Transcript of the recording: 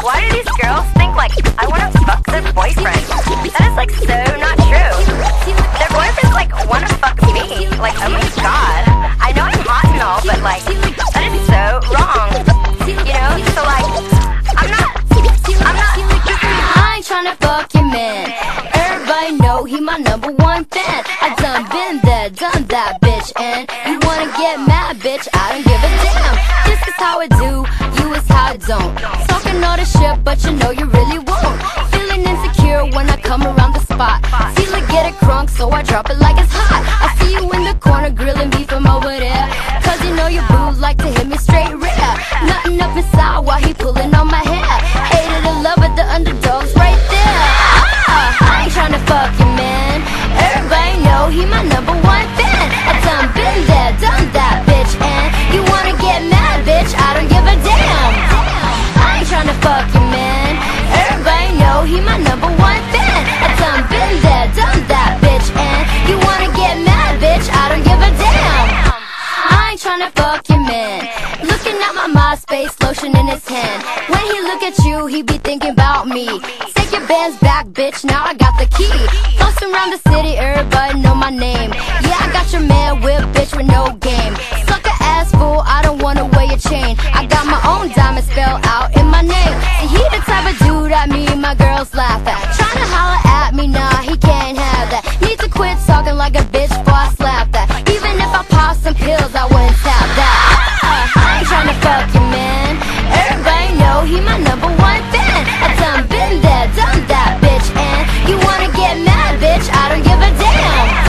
why do these girls think like I wanna fuck their boyfriend? That is like so not true. Their boyfriends like wanna fuck me. Like, oh my god. I know I'm hot and all, but like that is so wrong. You know? So like I'm not I ain't tryna fuck your man. Everybody know he my #1 fan. I done been there, done that, bitch. And you wanna get mad, bitch? I don't give a damn. This is how I do, you is how I don't. Talking all the shit, but you know you really won't. Feeling insecure when I come around the spot. Feel like get it crunk, so I drop it like it's hot. I see you in the corner grilling beef from over there. Cause you know your boo like to hit me straight rear. Nothing up inside while he pulling on my hair. Hated and love it, the underdogs right there. I ain't tryna fuck you, man. Everybody know he my #1 fan. I done been there, done that, bitch. And you wanna get mad, bitch? I don't give a damn. I ain't tryna fuck you, man. Everybody know he my #1 fan. I done been there, done that, bitch. And you wanna get mad, bitch? I don't give a damn. I ain't tryna fuck your man. Looking at my MySpace, lotion in his hand. When he look at you, he be thinking about me. Take your bands back, bitch, now I got the key. Flossing around the city, everybody know my name. Yeah, I got your man whip, bitch, with no game. Sucker